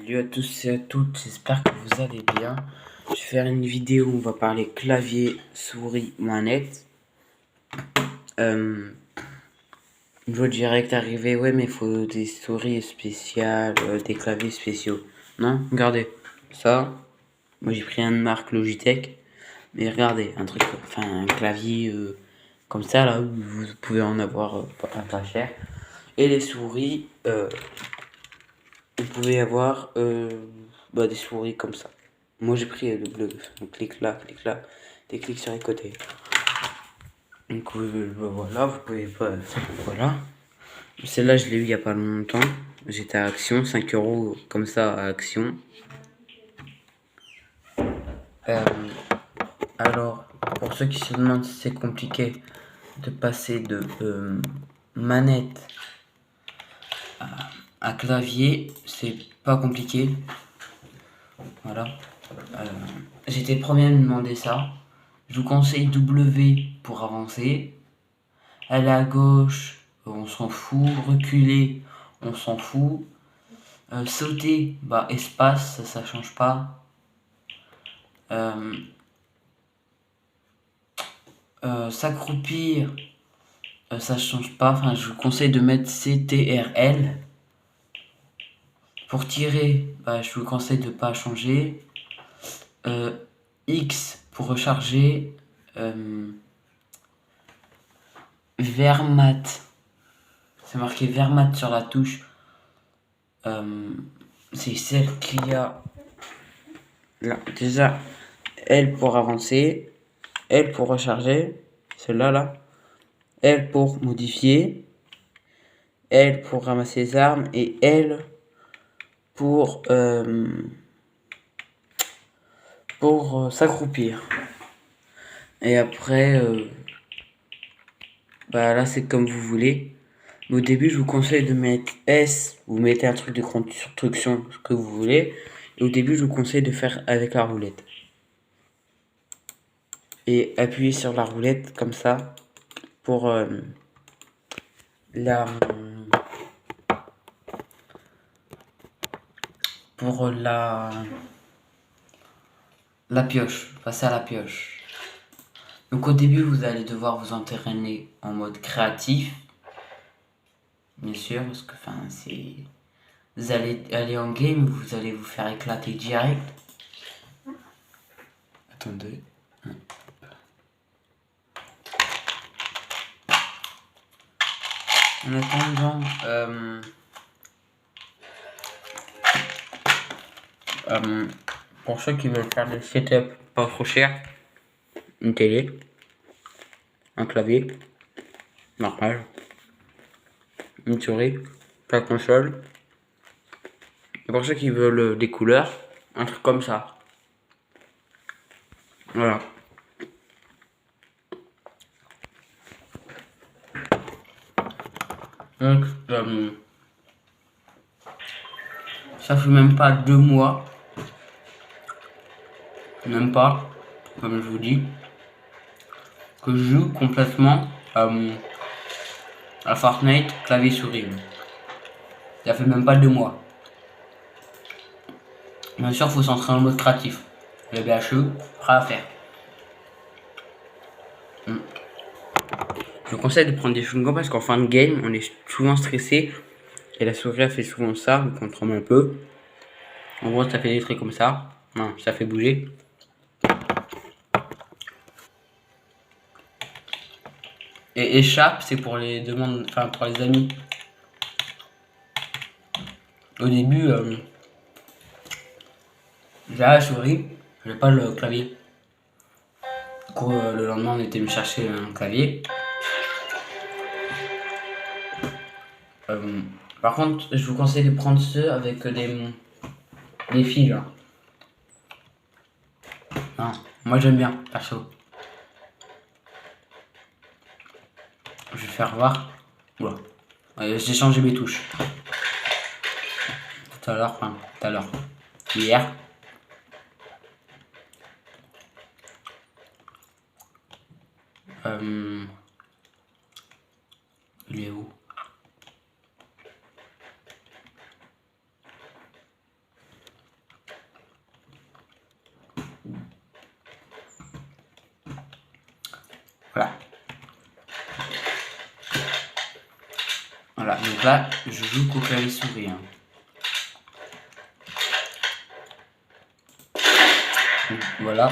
Salut à tous et à toutes, j'espère que vous allez bien. Je vais faire une vidéo où on va parler clavier, souris, manette. Une voix direct arrivé, ouais mais il faut des souris spéciales, des claviers spéciaux. Non, regardez, ça, moi j'ai pris un de marque Logitech, mais regardez, un truc, enfin un clavier comme ça là, où vous pouvez en avoir pas cher. Et les souris, vous pouvez avoir des souris comme ça. Moi j'ai pris le bleu, donc clic là, des clics sur les côtés. Donc voilà, vous pouvez pas. Voilà. Celle-là je l'ai eu il y a pas longtemps. J'étais à Action, 5 euros comme ça à Action. Alors, pour ceux qui se demandent si c'est compliqué de passer de manette à clavier, c'est pas compliqué. Voilà. J'étais le premier à me demander ça. Je vous conseille W pour avancer. Aller à gauche, on s'en fout. Reculer, on s'en fout. Sauter, espace, ça change pas. S'accroupir, ça change pas. Enfin, je vous conseille de mettre CTRL. Pour tirer, je vous conseille de pas changer. X pour recharger. Vermat. C'est marqué Vermat sur la touche. C'est celle qu'il y a là. Déjà, L pour avancer, L pour recharger, celle-là là, L pour modifier, L pour ramasser les armes et L pour s'accroupir. Et après, là c'est comme vous voulez. Mais au début, je vous conseille de mettre S, vous mettez un truc de construction, ce que vous voulez. Et au début, je vous conseille de faire avec la roulette. Et appuyer sur la roulette comme ça pour la pour la pioche, passer à la pioche. Donc au début, vous allez devoir vous entraîner en mode créatif, bien sûr, parce que c'est vous allez aller en game, vous allez vous faire éclater direct. Attendez. En attendant, pour ceux qui veulent faire des setup pas trop cher, une télé, un clavier, normal, une souris, la console. Et pour ceux qui veulent des couleurs, un truc comme ça. Voilà. Donc, ça fait même pas 2 mois, même pas, comme je vous dis, que je joue complètement à Fortnite clavier souris. Ça fait même pas 2 mois. Bien sûr, faut s'entraîner en mode créatif. Le BHE, prêt à faire. Je vous conseille de prendre des chewing-gums parce qu'en fin de game, on est souvent stressé. Et la souris, elle fait souvent ça, donc on tremble un peu. En gros, ça fait des trucs comme ça. Non, ça fait bouger. Et échappe, c'est pour les demandes, enfin pour les amis. Au début, j'ai la souris, j'ai pas le clavier. Du coup, le lendemain, on était me chercher un clavier. Par contre, je vous conseille de prendre ceux avec des fils. Là. Non, moi j'aime bien, perso. Je vais faire voir. Oula. J'ai changé mes touches. Tout à l'heure, hier. Il est où? Voilà, donc là, je joue qu'au clavier souris. Hein. Voilà.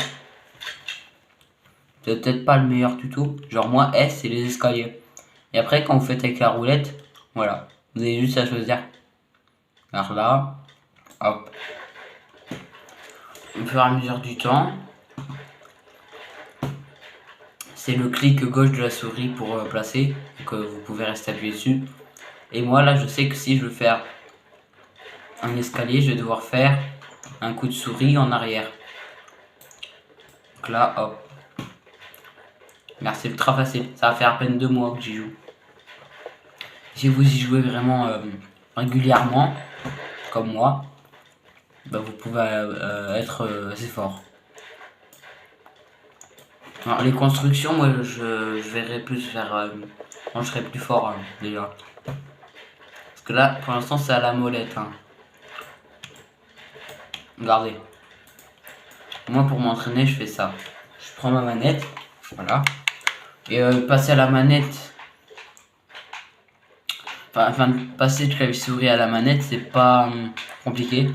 C'est peut-être pas le meilleur tuto. Genre moi, S, c'est les escaliers. Et après, quand vous faites avec la roulette, voilà. Vous avez juste à choisir. Alors là, hop. Au fur et à mesure du temps, c'est le clic gauche de la souris pour placer. Donc vous pouvez rester appuyé dessus. Et moi, là, je sais que si je veux faire un escalier, je vais devoir faire un coup de souris en arrière. Donc là, hop. Là, c'est ultra facile. Ça va faire à peine 2 mois que j'y joue. Si vous y jouez vraiment régulièrement, comme moi, bah, vous pouvez être assez fort. Alors, les constructions, moi, je verrai plus vers quand je serai plus fort déjà. Parce que là, pour l'instant, c'est à la molette. Hein. Regardez. Moi, pour m'entraîner, je fais ça. Je prends ma manette, voilà. Et passer à la manette, enfin passer de clavier souris à la manette, c'est pas compliqué.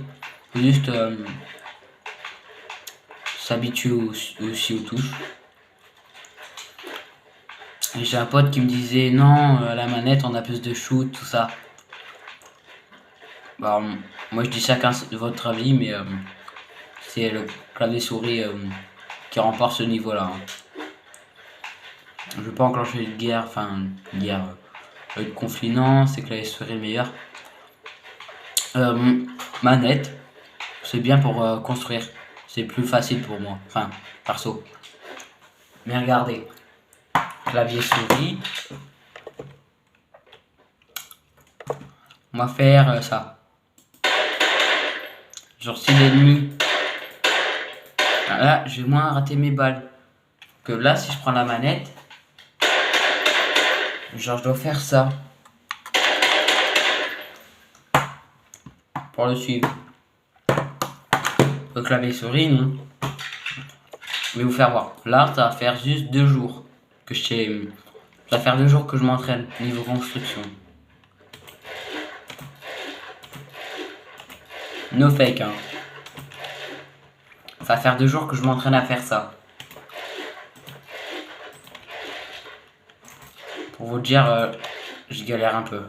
Faut juste s'habituer aussi aux touches. Et j'ai un pote qui me disait non, à la manette on a plus de shoot, tout ça. Bah, moi je dis chacun votre avis, mais c'est le clavier souris qui remporte ce niveau là. Hein. Je veux pas enclencher une guerre, enfin une guerre, de conflit, non, c'est clavier souris le meilleur. Manette, c'est bien pour construire, c'est plus facile pour moi, enfin perso. Mais regardez, clavier souris, on va faire ça. Genre si l'ennemi, là je vais moins rater mes balles. Que là si je prends la manette, genre je dois faire ça. Pour le suivre. Le clavier souris, non. Je vais vous faire voir. Là, ça va faire juste 2 jours que ça va faire 2 jours que je m'entraîne niveau construction. No fake, hein. Ça va faire 2 jours que je m'entraîne à faire ça. Pour vous dire, je galère un peu.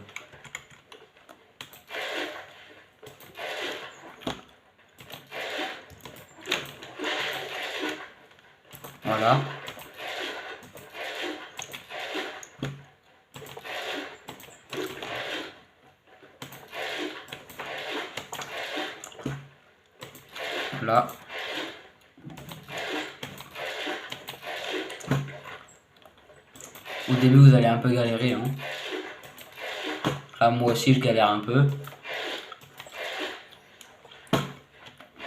Voilà. Là. Au début, vous allez un peu galérer. Hein. Là, moi aussi, je galère un peu.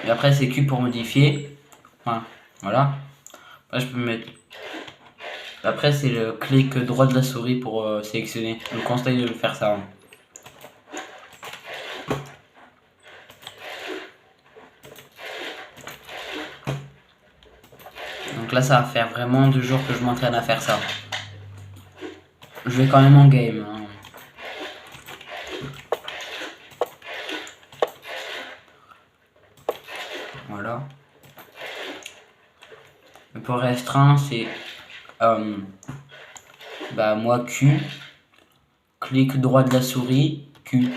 Et après, c'est Q pour modifier. Enfin, voilà. Là, je peux mettre... Après, c'est le clic droit de la souris pour sélectionner. Je vous conseille de faire ça. Hein. Donc là, ça va faire vraiment 2 jours que je m'entraîne à faire ça. Je vais quand même en game. Hein. Voilà. Le pour restreint, c'est bah moi Q, clic droit de la souris, Q.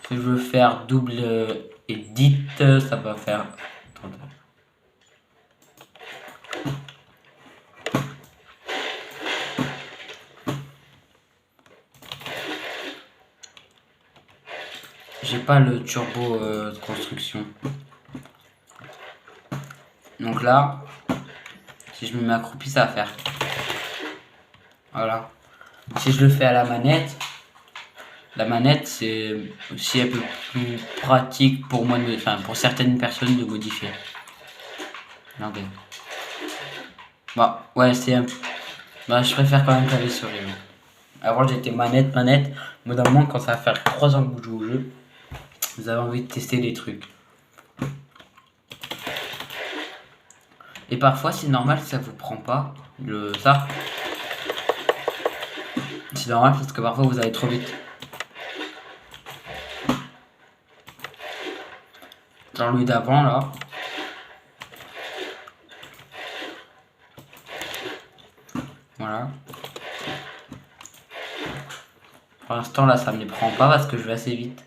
Si je veux faire double edit, ça va faire... Attendez. J'ai pas le turbo de construction. Donc là, si je me mets accroupi, ça va faire. Voilà. Si je le fais à la manette c'est aussi un peu plus pratique pour moi, enfin pour certaines personnes de modifier. Regardez. Bah ouais, c'est un... Bah je préfère quand même clavier souris. Avant j'étais manette, manette. Mais d'un moment, quand ça va faire 3 ans que vous jouez au jeu, vous avez envie de tester des trucs. Et parfois, c'est normal si ça vous prend pas ça. C'est normal parce que parfois vous allez trop vite. Genre lui d'avant là. Voilà. Pour l'instant là ça me les prend pas parce que je vais assez vite.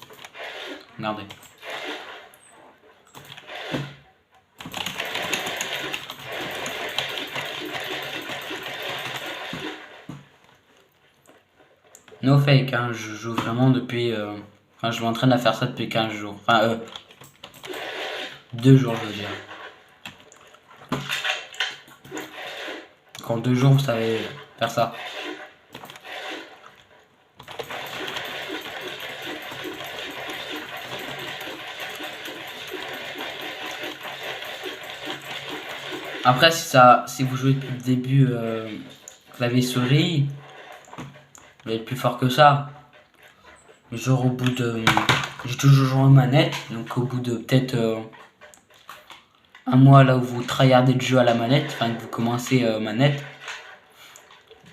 Regardez. No fake, hein, je joue vraiment depuis... Enfin, je m'entraîne à faire ça depuis 15 jours. Enfin, 2 jours, je veux dire. En 2 jours, vous savez faire ça. Après, si vous jouez depuis le début clavier souris, vous allez être plus fort que ça. Genre au bout de... J'ai toujours joué en manette, donc au bout de peut-être un mois là où vous tryhardez le jeu à la manette, enfin que vous commencez manette,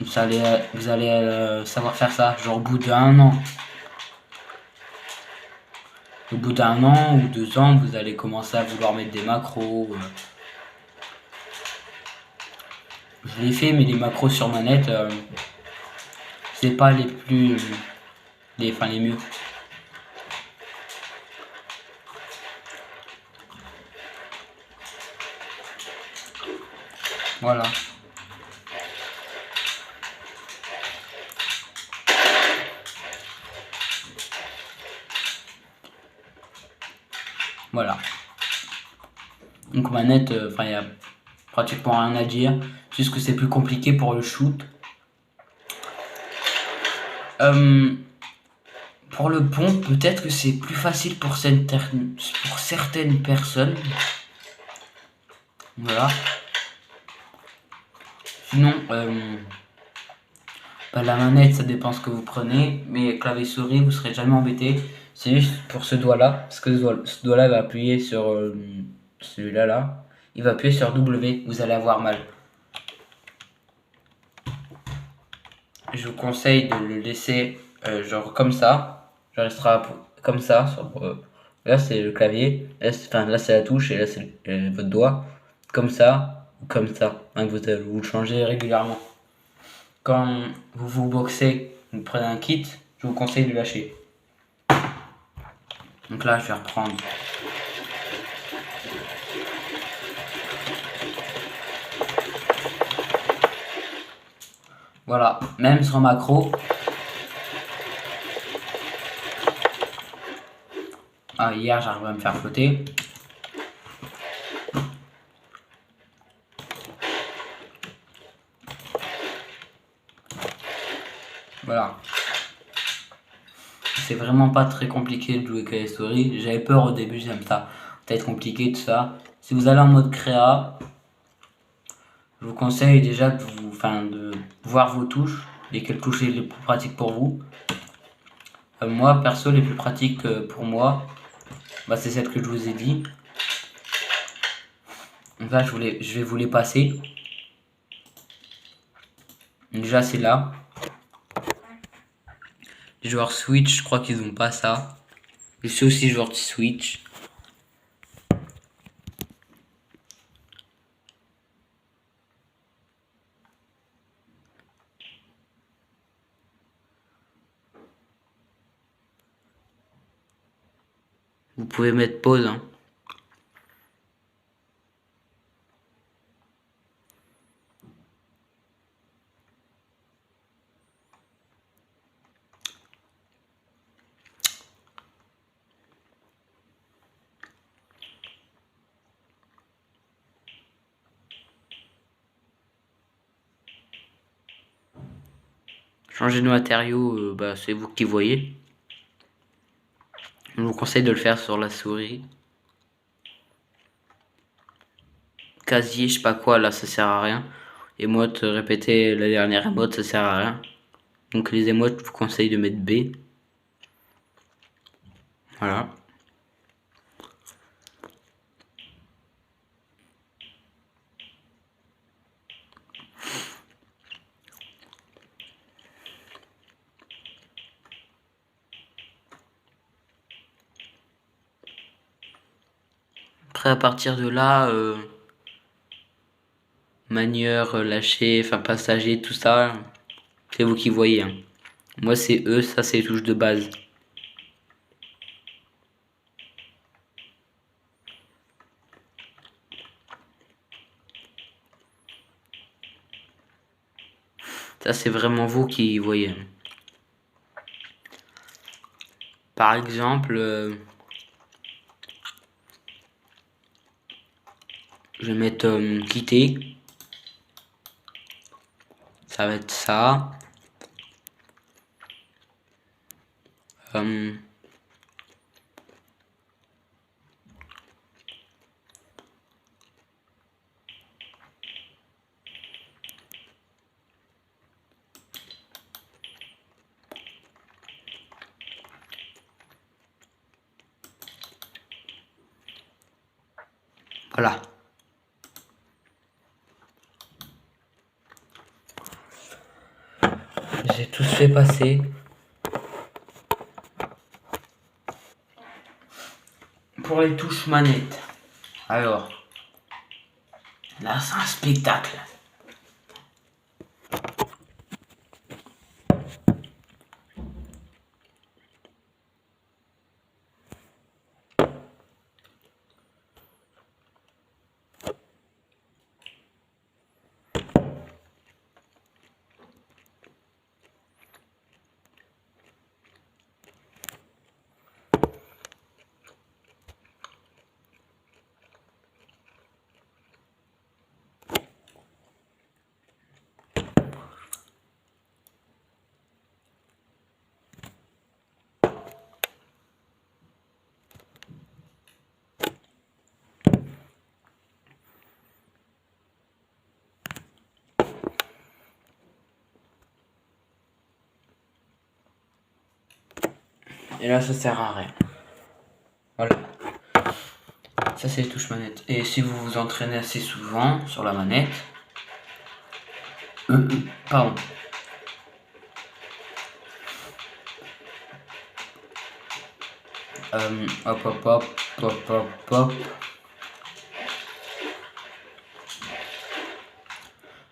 vous allez savoir faire ça, genre au bout d'un an. Au bout d'un an ou 2 ans, vous allez commencer à vouloir mettre des macros. Je l'ai fait, mais les macros sur manette, c'est pas les plus... les mieux. Voilà. Voilà. Donc manette, enfin il y a pratiquement rien à dire. Juste que c'est plus compliqué pour le shoot. Pour le pont, peut-être que c'est plus facile pour certaines personnes. Voilà. Sinon, la manette, ça dépend ce que vous prenez. Mais clavier souris, vous serez jamais embêté. C'est juste pour ce doigt-là. Parce que ce doigt-là va appuyer sur celui-là. Là. Il va appuyer sur W. Vous allez avoir mal. Je vous conseille de le laisser genre comme ça. Je restera comme ça. Là c'est le clavier, là c'est la touche et là c'est votre doigt. Comme ça ou comme ça. Hein, vous le changez régulièrement. Quand vous boxez, vous prenez un kit, je vous conseille de lâcher. Donc là je vais reprendre. Voilà, même sur macro. Ah, hier j'arrive à me faire flotter. Voilà. C'est vraiment pas très compliqué de jouer Clay Story. J'avais peur au début, j'aime ça. Peut-être compliqué tout ça. Si vous allez en mode créa, je vous conseille déjà de voir vos touches et quelles touches est les plus pratiques pour vous. Moi, perso, les plus pratiques pour moi, c'est celle que je vous ai dit. Donc là, je vais vous les passer. Déjà, c'est là. Les joueurs Switch, je crois qu'ils ont pas ça. Je suis aussi joueur de Switch. Vous pouvez mettre pause. Hein. Changer de matériaux, c'est vous qui voyez. Je vous conseille de le faire sur la souris. Casier, je sais pas quoi, là ça sert à rien. Émote, répéter la dernière émote, ça sert à rien. Donc les émotes, je vous conseille de mettre B. Voilà. Après, à partir de là, manieur, lâcher, enfin passager, tout ça, c'est vous qui voyez. Hein. Moi, c'est E, ça, c'est les touches de base. Ça, c'est vraiment vous qui voyez. Par exemple, je vais mettre quitter. Ça va être ça. Voilà. J'ai tout fait passer. Pour les touches manette. Alors, là, c'est un spectacle. Et là, ça sert à rien. Voilà. Ça, c'est les touches manette. Et si vous vous entraînez assez souvent sur la manette... pardon. Hop, hop, hop, hop, hop, hop.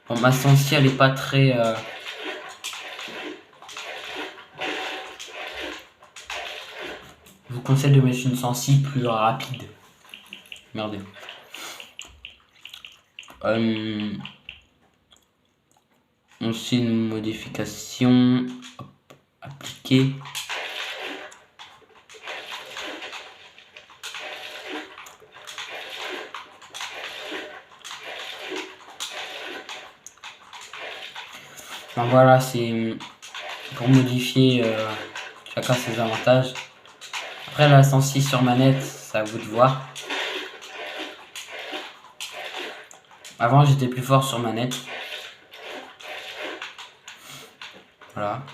Bon, ma sensi, elle est pas très... Je vous conseille de mettre une sensi plus rapide. Merde. Aussi une modification. Hop, appliquer. Enfin, voilà, c'est pour modifier chacun ses avantages. Après, la sensi sur manette, c'est à vous de voir. Avant, j'étais plus fort sur manette. Voilà.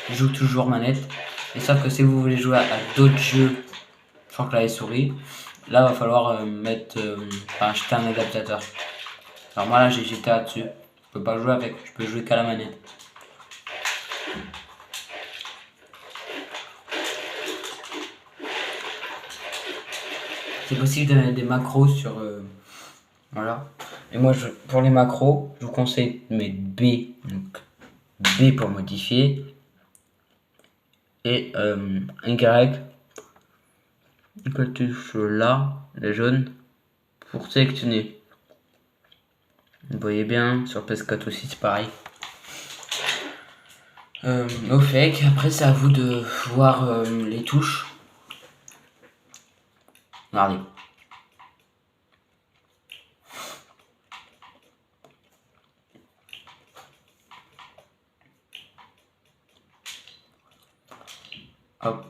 Je joue toujours manette. Et sauf que si vous voulez jouer à d'autres jeux sans clavier souris, là, va falloir acheter un adaptateur. Alors moi là, j'ai GTA dessus. Je peux pas jouer avec, je peux jouer qu'à la manette. C'est possible de mettre des macros sur... voilà. Et moi, pour les macros, je vous conseille de mettre B. Donc, B pour modifier. Et Y. Que touche là, la jaune, pour sélectionner. Vous voyez bien, sur PS4 aussi, c'est pareil. Au fake, après c'est à vous de voir les touches. Regardez. Hop.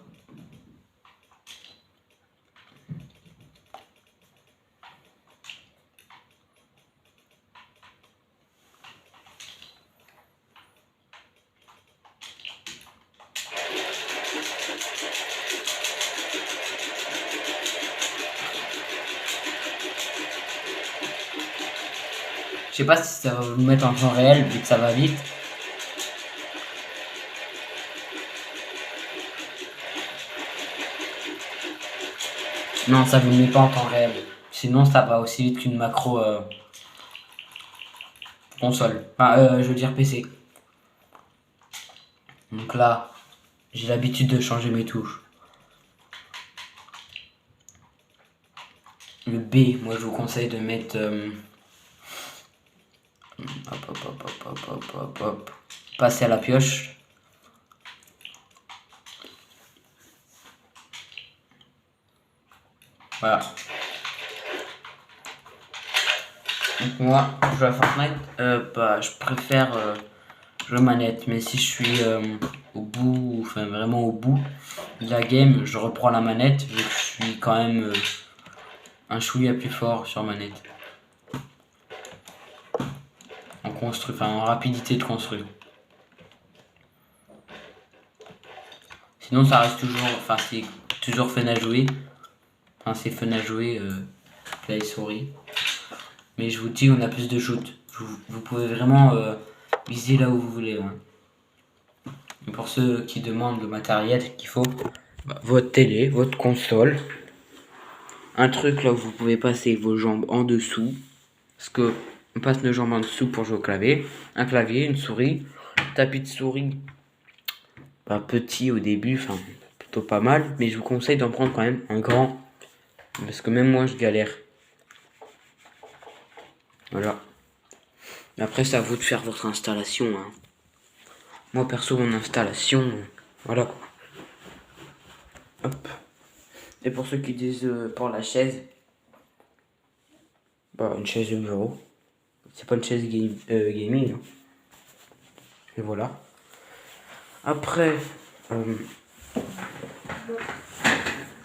Je sais pas si ça va vous mettre en temps réel vu que ça va vite. Non, ça vous met pas en temps réel. Sinon, ça va aussi vite qu'une macro console. Enfin, je veux dire PC. Donc là, j'ai l'habitude de changer mes touches. Le B, moi je vous conseille de mettre... hop. Passer à la pioche. Voilà. Donc moi, je joue à Fortnite, je préfère jouer manette. Mais si je suis au bout, enfin vraiment au bout de la game, je reprends la manette vu que je suis quand même un chouïa plus fort sur manette. En rapidité de construire. Sinon ça reste toujours, enfin c'est toujours fun à jouer. Enfin c'est fun à jouer, play souris. Mais je vous dis, on a plus de shoot. Vous pouvez vraiment viser là où vous voulez. Hein. Et pour ceux qui demandent le matériel qu'il faut, votre télé, votre console, un truc là où vous pouvez passer vos jambes en dessous, parce que on passe nos jambes en dessous pour jouer au clavier, un clavier, une souris, tapis de souris, petit au début, enfin plutôt pas mal, mais je vous conseille d'en prendre quand même un grand, parce que même moi je galère. Voilà. Après c'est à vous de faire votre installation. Hein. Moi perso mon installation, voilà. Hop. Et pour ceux qui disent pour la chaise, une chaise de bureau. C'est pas une chaise gaming. Hein. Et voilà. Après,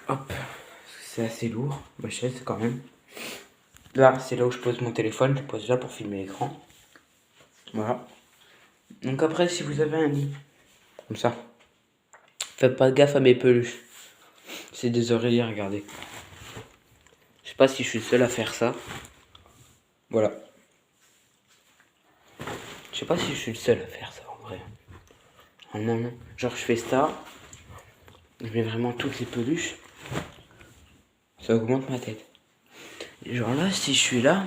hop, c'est assez lourd, ma chaise quand même. Là, c'est là où je pose mon téléphone, je pose là pour filmer l'écran. Voilà. Donc après, si vous avez un lit, comme ça, faites pas gaffe à mes peluches. C'est des oreillers, regardez. Je sais pas si je suis le seul à faire ça. Voilà. Je sais pas si je suis le seul à faire ça en vrai. Non. Genre je fais ça. Je mets vraiment toutes les peluches. Ça augmente ma tête. Et genre là, si je suis là,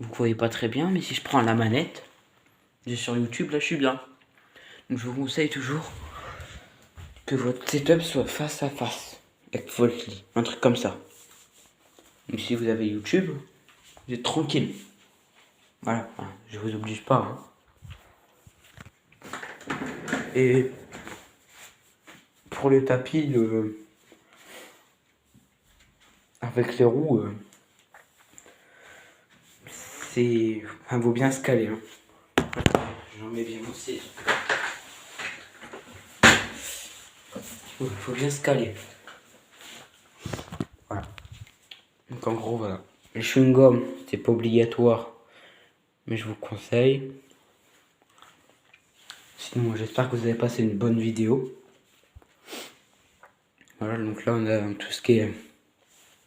vous voyez pas très bien, mais si je prends la manette, sur YouTube, là je suis bien. Donc je vous conseille toujours que votre setup soit face à face avec votre lit. Un truc comme ça. Donc si vous avez YouTube, vous êtes tranquille. Voilà, je vous oblige pas. Hein. Et pour le tapis, avec les roues, vaut bien se caler. Hein. J'en mets bien aussi. Il faut bien se caler. Voilà. Donc en gros, voilà. Les chewing-gum, c'est pas obligatoire. Mais je vous conseille. Sinon, j'espère que vous avez passé une bonne vidéo. Voilà, donc là, on a tout ce qui est...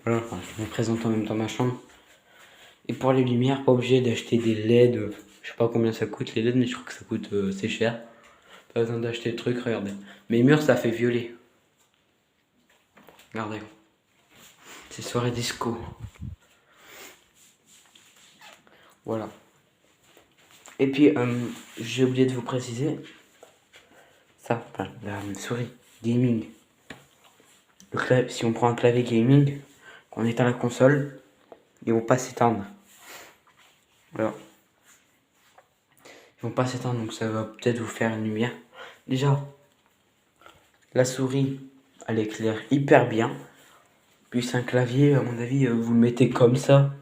Voilà, je me présente en même temps ma chambre. Et pour les lumières, pas obligé d'acheter des LED. Je sais pas combien ça coûte les LED, mais je crois que ça coûte c'est cher. Pas besoin d'acheter le truc, regardez. Mes murs, ça fait violet. Regardez. C'est soirée disco. Voilà. Et puis, j'ai oublié de vous préciser. Ça, la souris gaming. Si on prend un clavier gaming, qu'on éteint la console, ils vont pas s'éteindre. Voilà. Ils vont pas s'éteindre, donc ça va peut-être vous faire une lumière. Déjà, la souris, elle éclaire hyper bien. Puis c'est un clavier, à mon avis, vous le mettez comme ça.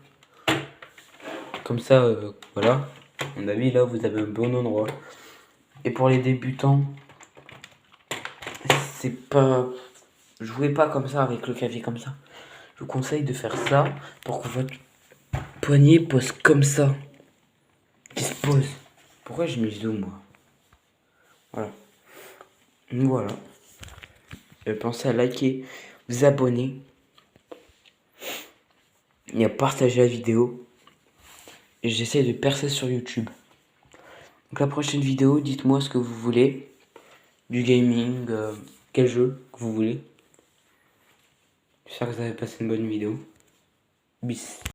Comme ça, voilà. À mon avis, là, vous avez un bon endroit. Et pour les débutants, c'est pas... Jouez pas comme ça, avec le clavier comme ça. Je vous conseille de faire ça pour que votre poignet pose comme ça. Qui se pose. Pourquoi j'ai mis le zoom, moi? Voilà. Voilà. Pensez à liker, vous abonner et à partager la vidéo. et j'essaie de percer sur YouTube. Donc la prochaine vidéo, dites-moi ce que vous voulez. Du gaming, quel jeu que vous voulez. J'espère que vous avez passé une bonne vidéo. Bis.